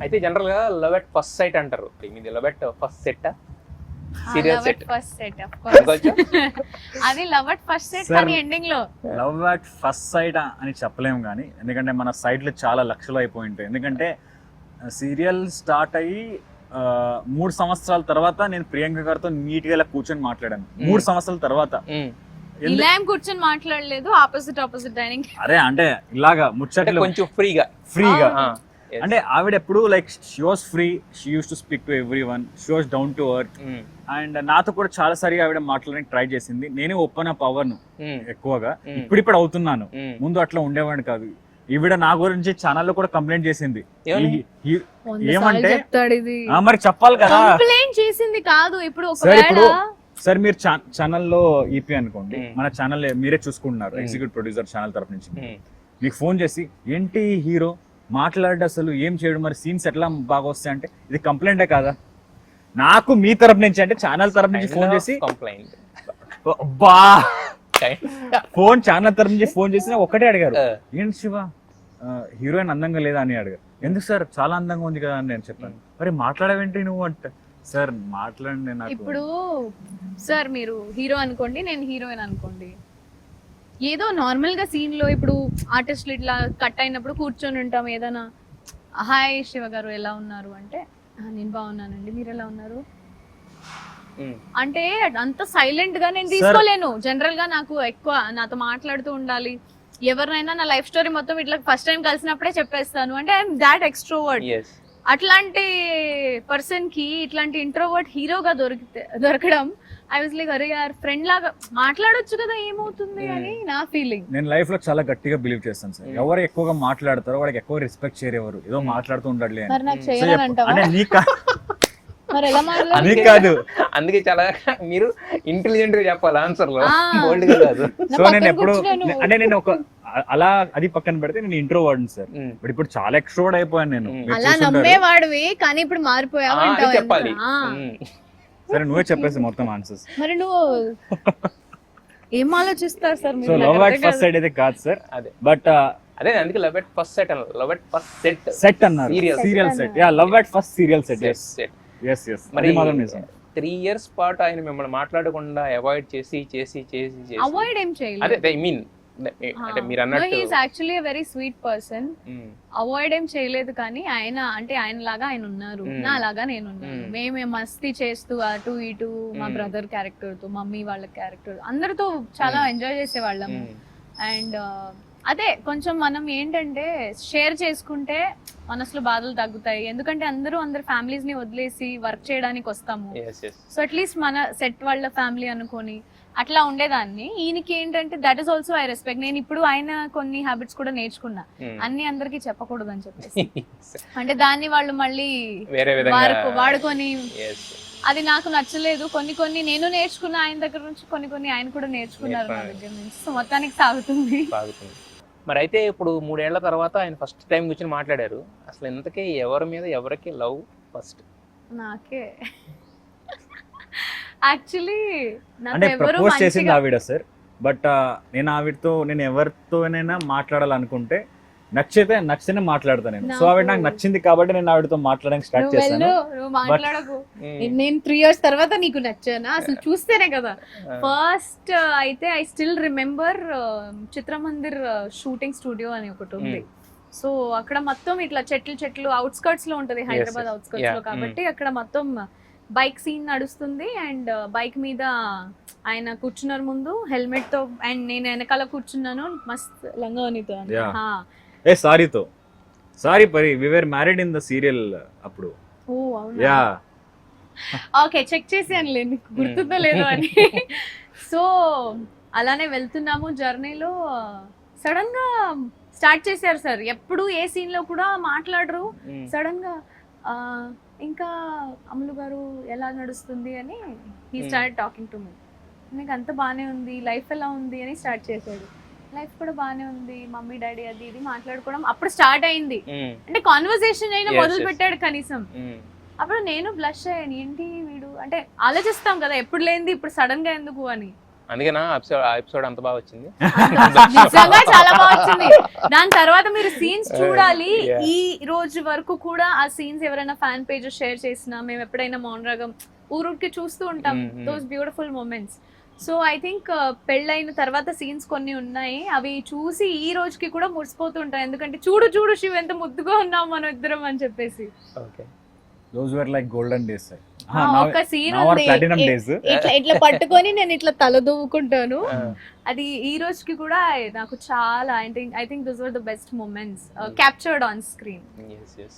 అయితే జనరల్ గా love at first sight అంటారు, మీది love at first set serial set first set of course అది love at first set Sir, కానీ ending లో లవ్ అట్ ఫస్ట్ సైట్ అని చెప్పలేము కానీ, ఎందుకంటే మన సైట్లు చాలా లక్షలు అయిపోయి ఉంటాయి. ఎందుకంటే సీరియల్ స్టార్ట్ అయ్యి 3 సంవత్సరాల తర్వాత నేను ప్రియాంక గారితో నీట్ గా ఇలా కూర్చొని మాట్లాడాను. 3 సంవత్సరాల తర్వాత. ఇలా ఏం కూర్చొని మాట్లాడలేదు, ఆపోజిట్ డైనింగ్. అరే అంటే ఇలాగా ముచ్చట్లు కొంచెం ఫ్రీగా ఫ్రీగా అంటే ఆవిడ ఎప్పుడు like she was free, she use to speak to every one, she was down to earth. And నాతో కూడా చాలా సారిగా ఆవిడ మాట్లాడడానికి ట్రై చేసింది. నేను ఓపెన్ అప్ అవ్వను ఎక్కువగా, ఇప్పుడు అవుతున్నాను. ముందు అట్లా ఉండేవాడిని కాదు. ఈవిడ నా గురించి ఛానల్లో కూడా కంప్లైంట్ చేసింది. ఏమంటే మరి చెప్పాలి కదా, కంప్లైంట్ చేసింది కాదు. ఇప్పుడు సార్ మీరు ఛానల్లో ఈపీ అనుకోండి, మన ఛానల్ మీరే చూసుకుంటున్నారు, ఎగ్జిక్యూటివ్ ప్రొడ్యూసర్ ఛానల్ తరఫు నుంచి మీకు ఫోన్ చేసి ఏంటి హీరో మాట్లాడు, అసలు ఏం చేయడు, మరి సీన్స్ ఎట్లా బాగా వస్తాయి అంటే ఇది కంప్లైంటే కాదా? నాకు మీ తరఫు నుంచి అంటే ఛానల్ తరఫు నుంచి ఫోన్ చేసి కంప్లైంట్ అబ్బా ఫోన్ ఛానల్ తరఫు నుంచి ఫోన్ చేసి ఒకటే అడిగారు, ఏంటి శివ హీరోయిన్ అందంగా లేదా అని అడిగారు. ఎందుకు సార్ చాలా అందంగా ఉంది కదా అని నేను చెప్పాను. మరి మాట్లాడవేంటి నువ్వు అంటే, సార్ మాట్లాడండి నాకు. ఇప్పుడు సార్ మీరు హీరో అనుకోండి, నేను హీరోయిన్ అనుకోండి, ఏదో నార్మల్ గా సీన్ లో ఇప్పుడు ఆర్టిస్టులు ఇట్లా కట్ అయినప్పుడు కూర్చొని ఉంటాం, ఏదైనా హాయ్ శివ గారు ఎలా ఉన్నారు అంటే నేను బాగున్నానండి మీరు ఎలా ఉన్నారు అంటే అంత సైలెంట్ గా నేను తీసుకోలేను. జనరల్ గా నాకు ఎక్కువ నాతో మాట్లాడుతూ ఉండాలి. ఎవరినైనా నా లైఫ్ స్టోరీ మొత్తం ఇట్లా ఫస్ట్ టైం కలిసినప్పుడే చెప్పేస్తాను. అంటే ఐఎమ్ దాట్ ఎక్స్ట్రోవర్ట్. అట్లాంటి పర్సన్ కి ఇట్లాంటి ఇంట్రోవర్ట్ హీరోగా దొరకడం, ఐ వాజ్ లైక్ అరే యార్ ఫ్రెండ్ లాగా మాట్లాడొచ్చు కదా ఏమవుతుంది అని నా ఫీలింగ్. నేను లైఫ్ లో చాలా గట్టిగా బిలీవ్ చేస్తాను సార్, ఎవరు ఎక్కువగా మాట్లాడతారో వాళ్ళకి ఎక్కువ రెస్పెక్ట్ చేయరు, ఏదో మాట్లాడుతూ ఉండాలి మరి నాకు చేయాలంటావా? అంటే మరి ఎలా అది కాదు, అందుకే చాలా మీరు ఇంటెలిజెంట్ గా చెప్పాలి ఆన్సర్ లో, బోల్డ్ గా కాదు. సో నేను ఎప్పుడు అంటే నేను ఒక అలా అది పక్కన పెడితే నేను ఇంట్రోవర్డ్ సార్, బట్ ఇప్పుడు చాలా ఎక్స్ట్రోవర్డ్ అయిపోయాను నేను. అలా నమ్మేవాడివి కానీ ఇప్పుడు మారిపోయావు చెప్పాలి. సరే నువ్వే చెప్పేసి మొత్తం ఆన్సర్స్. మరి నువ్వు ఏం ఆలోచిస్తారు sir? So love at first sight అయితే కాదు సార్, అదే బట్ అదే అందుకే లవ్ ఎట్ ఫస్ట్ సెట్ అన్నారు, love at first set set అన్నారు, serial set. Yeah love at first serial set. yes yes మరి అది మాత్రం నిజం. 3 years పాటు ఆయన మిమ్మల్ని మాట్లాడకుండా అవాయిడ్ చేసి అవాయిడ్ ఏం చేయలేదు. అదే ఐ మీన్ అంటే మీరు అన్నట్టు he is actually a very sweet person. Avoid ఏం చేయలేదు కానీ ఆయన అంటే ఆయన లాగా ఆయన ఉన్నారు, నా లాగా నేను ఉన్నాను. మేమే మస్తీ చేస్తూ అటు ఇటు మా బ్రదర్ క్యారెక్టర్ తో, మమ్మీ వాళ్ళ క్యారెక్టర్ అందరితో చాలా ఎంజాయ్ చేసేవాళ్ళము. అండ్ అదే కొంచెం మనం ఏంటంటే షేర్ చేసుకుంటే మనసులో బాధలు తగ్గుతాయి. ఎందుకంటే అందరి ఫ్యామిలీస్ ని వదిలేసి వర్క్ చేయడానికి వస్తాము. సో అట్లీస్ట్ మన సెట్ వాళ్ళ ఫ్యామిలీ అనుకొని అట్లా ఉండేదాన్ని. ఈయనకి ఏంటంటే that is also I respect. నేను ఇప్పుడు ఆయన కొన్ని హ్యాబిట్స్ కూడా నేర్చుకున్నా, అన్ని అందరికి చెప్పకూడదు అని చెప్పేసి. అంటే దాన్ని వాళ్ళు మళ్ళీ వాడుకొని, అది నాకు నచ్చలేదు. కొన్ని నేను నేర్చుకున్నా ఆయన దగ్గర నుంచి, కొన్ని ఆయన కూడా నేర్చుకున్నారు నా దగ్గర నుంచి. సో మొత్తానికి సాగుతుంది. మరి అయితే ఇప్పుడు 3 ఏళ్ల తర్వాత ఆయన ఫస్ట్ టైం కూర్చొని మాట్లాడారు. అసలు ఇంతకీ ఎవరి మీద ఎవరికి లవ్ ఫస్ట్? నాకే యాక్చువల్లీ అంటే ప్రపోజ్ చేసింది ఆవిడ సార్, బట్ నేను ఆవిడతో నేను ఎవరితోనైనా మాట్లాడాలనుకుంటే నచ్చితే మాట్లాడతాను నేను. సో ఆవిడ నాకు నచ్చింది కాబట్టి నేను ఆవిడతో మాట్లాడడానికి స్టార్ట్ చేశాను. నువ్వు మాట్లాడకు, నేను 3 years తర్వాత నీకు నచ్చానా అసలు చూస్తేనే కదా. ఫస్ట్ అయితే I still remember Chitramandir shooting studio అని ఒకటి ఉంది. సో అక్కడ మొత్తం ఇట్లా చెట్లు అవుట్స్కర్ట్స్ లో ఉంటది, హైదరాబాద్ అవుట్స్కర్ట్స్ లో కాబట్టి అక్కడ మొత్తం బైక్ సీన్ నడుస్తుంది. అండ్ బైక్ మీద ఆయన కూర్చున్నారు ముందు హెల్మెట్ తో, అండ్ నేను వెనకాల కూర్చున్నాను మస్త్ లంగావనితో. సారీ పరి వి వర్ మ్యారీడ్ ఇన్ ద సీరియల్ అప్పుడు. ఓ అవునా, ఓకే చెక్ చేసాను లేదు నీకు గుర్తుందో లేదో అని. సో అలానే వెళ్తున్నాము జర్నీలో, సడన్ గా స్టార్ట్ చేశారు సార్. ఎప్పుడు ఏ సీన్ లో కూడా మాట్లాడరు, సడన్ గా ఇంకా అమలు గారు ఎలా నడుస్తుంది అని he start talking to me. నీకు అంత బానే ఉంది, లైఫ్ ఎలా ఉంది అని స్టార్ట్ చేశాడు. లైఫ్ కూడా బానే ఉంది, మమ్మీ డాడీ అది ఇది మాట్లాడుకోవడం అప్పుడు స్టార్ట్ అయింది. అంటే కాన్వర్సేషన్ అయినా మొదలు పెట్టాడు కనీసం. అప్పుడు నేను బ్లష్ అయ్యాను, ఏంటి వీడు అంటే ఆలోచిస్తాం కదా ఎప్పుడు లేనిది ఇప్పుడు సడన్ గా ఎందుకు అని. అందుకే నా ఎపిసోడ్ అంత బాగా వచ్చింది. నిజంగా చాలా బాగా వచ్చింది. దాని తర్వాత మీరు సీన్స్ చూడాలి. Yeah. ఈ రోజు వరకు కూడా ఆ సీన్స్ ఎవరైనా ఫ్యాన్ పేజ్ షేర్ చేసినా, మేము ఎప్పుడైనా మౌన్ రాగం ఊరుకి చూస్తూ ఉంటాం those beautiful moments. So I think పెళ్ళైన తర్వాత సీన్స్ కొన్ని ఉన్నాయి, అవి చూసి ఈ రోజుకి కూడా మురిసిపోతూ ఉంటాయి. ఎందుకంటే చూడు చూడు శివ ఎంత ముద్దుగా ఉన్నాం మనం ఇద్దరం అని చెప్పేసి. Okay, those were like golden days. ఒక సీన్ ప్లాటినం డేస్. ఇట్లా ఇట్లా పట్టుకొని నేను ఇట్లా తల దూవుకుంటాను. అది ఈ రోజుకి కూడా నాకు చాలా I think this were the best moments captured on screen. yes.